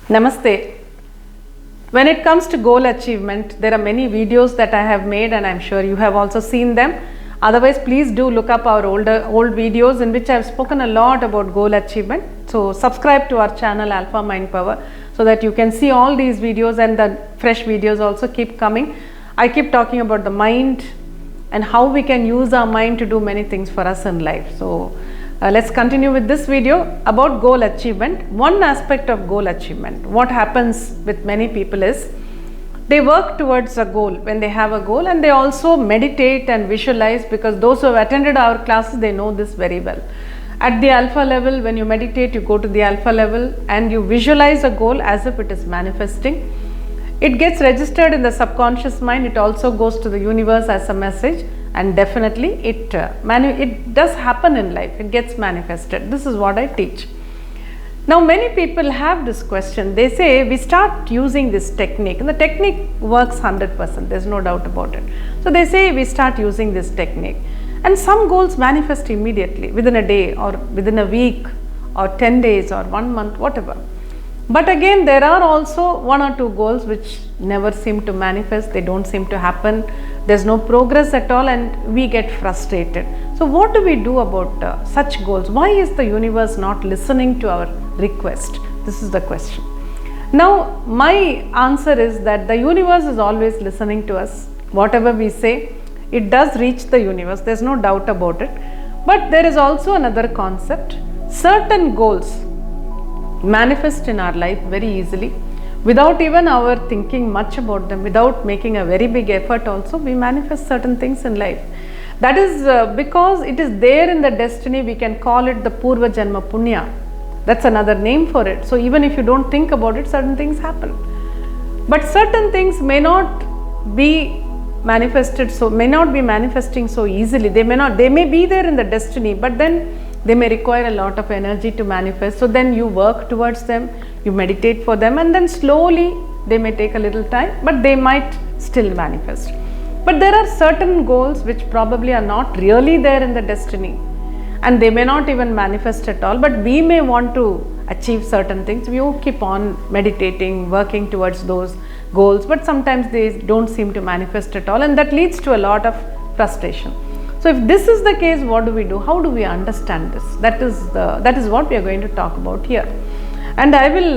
Namaste. When it comes to goal achievement, there are many videos that I have made and I am sure you have also seen them. Otherwise, please do look up our old videos in which I have spoken a lot about goal achievement. So subscribe to our channel Alpha Mind Power so that you can see all these videos, and the fresh videos also keep coming. I keep talking about the mind and how we can use our mind to do many things for us in life. So let's continue with this video about goal achievement. One aspect of goal achievement, what happens with many people is they work towards a goal when they have a goal, and they also meditate and visualize, because those who have attended our classes, they know this very well. At the alpha level, when you meditate, you go to the alpha level and you visualize a goal as if it is manifesting. It gets registered in the subconscious mind. It also goes to the universe as a message, and definitely it does happen in life. It gets manifested. This is what I teach. Now many people have this question. They say we start using this technique, and the technique works 100%. There's no doubt about it. So they say we start using this technique, and some goals manifest immediately within a day or within a week or 10 days or 1 month, whatever. But again, there are also 1 or 2 goals which never seem to manifest. They don't seem to happen. There's no progress at all, and we get frustrated. So what do we do about such goals? Why is the universe not listening to our request? This is the question. Now my answer is that the universe is always listening to us. Whatever we say, it does reach the universe. There's no doubt about it. But there is also another concept. Certain goals manifest in our life very easily without even our thinking much about them, without making a very big effort. Also we manifest certain things in life. That is because it is there in the destiny. We can call it the Purva Janma Punya. That's another name for it. So even if you don't think about it, certain things happen. But certain things may not be manifested, so may not be manifesting so easily. They may be there in the destiny, but then they may require a lot of energy to manifest. So then you work towards them, you meditate for them, and then slowly they may take a little time, but they might still manifest. But there are certain goals which probably are not really there in the destiny, and they may not even manifest at all, but we may want to achieve certain things. We will keep on meditating, working towards those goals, but sometimes they don't seem to manifest at all, and that leads to a lot of frustration. So if this is the case, what do we do? How do we understand this? That is what we are going to talk about here. And I will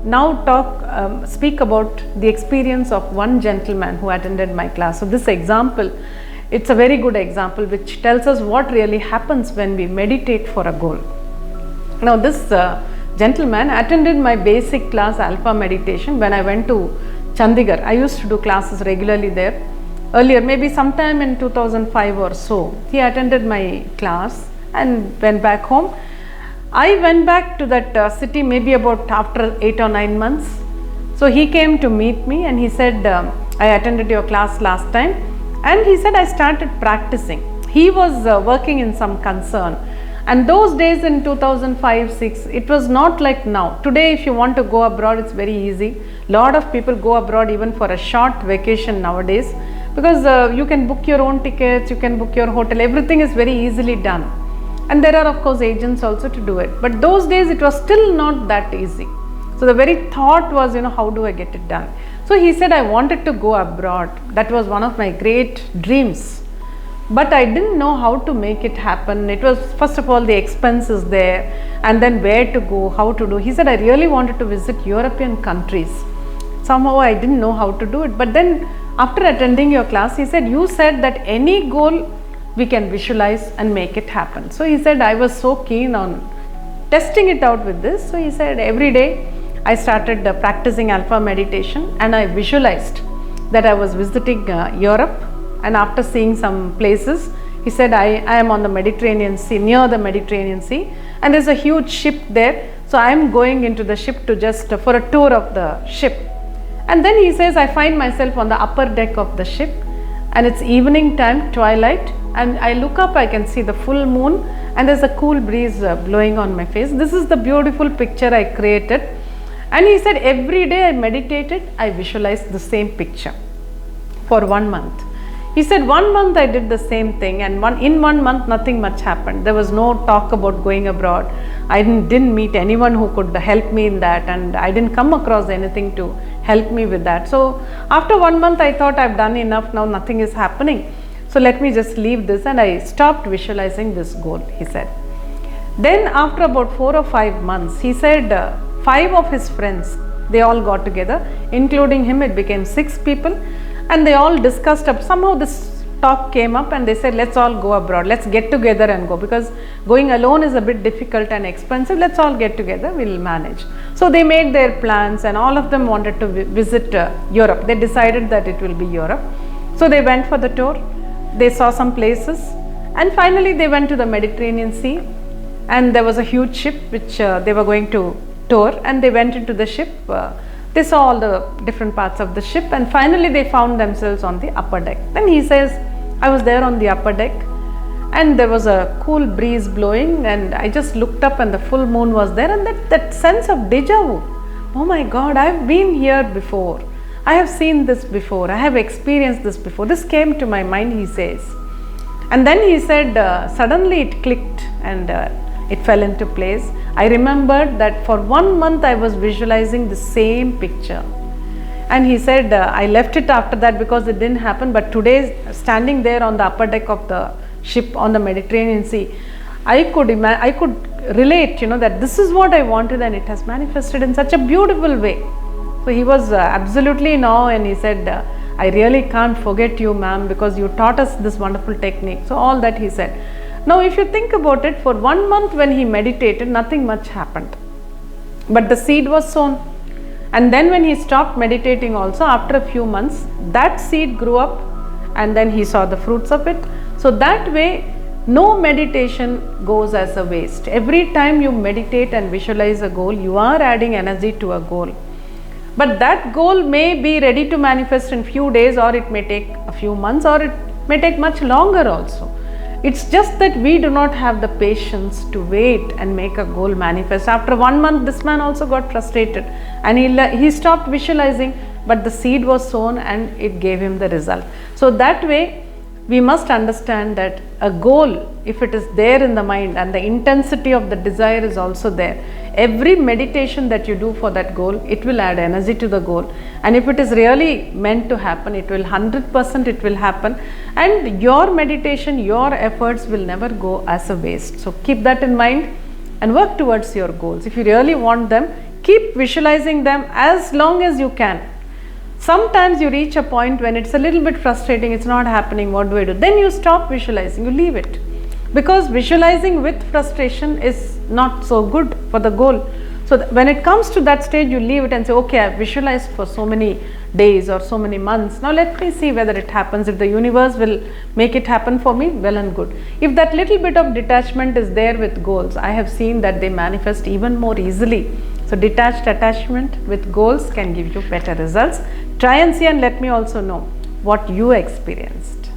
now speak about the experience of one gentleman who attended my class. So this example, it's a very good example which tells us what really happens when we meditate for a goal. Now this gentleman attended my basic class Alpha Meditation when I went to Chandigarh. I used to do classes regularly there. Earlier, maybe sometime in 2005 or so, he attended my class and went back home. I went back to that city maybe about after 8 or 9 months. So he came to meet me and he said, I attended your class last time, and he said I started practicing. He was working in some concern, and those days in 2005-06, it was not like now. Today if you want to go abroad, it's very easy. Lot of people go abroad even for a short vacation nowadays, because you can book your own tickets, you can book your hotel, everything is very easily done. And there are of course agents also to do it. But those days it was still not that easy. So the very thought was, how do I get it done? So he said, I wanted to go abroad. That was one of my great dreams. But I didn't know how to make it happen. It was first of all the expenses there, and then where to go, how to do. He said, I really wanted to visit European countries. Somehow I didn't know how to do it. But then after attending your class, he said, you said that any goal we can visualize and make it happen. So he said, I was so keen on testing it out with this. So he said, every day I started practicing Alpha Meditation, and I visualized that I was visiting Europe. And after seeing some places, he said, I am on the Mediterranean Sea, near the Mediterranean Sea, and there's a huge ship there. So I am going into the ship to just for a tour of the ship. And then he says, I find myself on the upper deck of the ship, and it's evening time, twilight, and I look up, I can see the full moon, and there's a cool breeze blowing on my face. This is the beautiful picture I created. And he said, every day I meditated, I visualized the same picture for 1 month. He said 1 month I did the same thing, and in 1 month nothing much happened. There was no talk about going abroad. I didn't meet anyone who could help me in that, and I didn't come across anything to help me with that. So after 1 month I thought I've done enough, now nothing is happening. So let me just leave this, and I stopped visualizing this goal, he said. Then after about 4 or 5 months, he said 5 of his friends, they all got together, including him. It became 6 people, and they all discussed up. Somehow this talk came up, and they said, let's all go abroad, let's get together and go, because going alone is a bit difficult and expensive. Let's all get together, we'll manage. So they made their plans, and all of them wanted to visit Europe. They decided that it will be Europe. So they went for the tour, they saw some places, and finally they went to the Mediterranean Sea, and there was a huge ship which they were going to tour, and they went into the ship. They saw all the different parts of the ship, and finally they found themselves on the upper deck. Then he says, I was there on the upper deck, and there was a cool breeze blowing, and I just looked up and the full moon was there, and that sense of deja vu. Oh my God, I've been here before. I have seen this before. I have experienced this before. This came to my mind, he says. And then he said, suddenly it clicked, and it fell into place. I remembered that for 1 month I was visualizing the same picture. And he said, I left it after that because it didn't happen. But today, standing there on the upper deck of the ship on the Mediterranean Sea, I could relate, that this is what I wanted, and it has manifested in such a beautiful way. So he was absolutely in awe, and he said, I really can't forget you, ma'am, because you taught us this wonderful technique. So all that he said. Now if you think about it, for 1 month when he meditated, nothing much happened. But the seed was sown. And then when he stopped meditating also, after a few months, that seed grew up, and then he saw the fruits of it. So that way, no meditation goes as a waste. Every time you meditate and visualize a goal, you are adding energy to a goal. But that goal may be ready to manifest in few days, or it may take a few months, or it may take much longer also. It's just that we do not have the patience to wait and make a goal manifest. After 1 month, this man also got frustrated, and he stopped visualizing, but the seed was sown and it gave him the result. So that way, we must understand that a goal, if it is there in the mind and the intensity of the desire is also there, every meditation that you do for that goal, it will add energy to the goal. And if it is really meant to happen, it will 100% it will happen, and your meditation, your efforts will never go as a waste. So keep that in mind and work towards your goals. If you really want them, keep visualizing them as long as you can. Sometimes you reach a point when it's a little bit frustrating, it's not happening, what do I do? Then you stop visualizing, you leave it. Because visualizing with frustration is not so good for the goal. So when it comes to that stage, you leave it and say, okay, I've visualized for so many days or so many months. Now let me see whether it happens. If the universe will make it happen for me, well and good. If that little bit of detachment is there with goals, I have seen that they manifest even more easily. So detached attachment with goals can give you better results. Try and see, and let me also know what you experienced.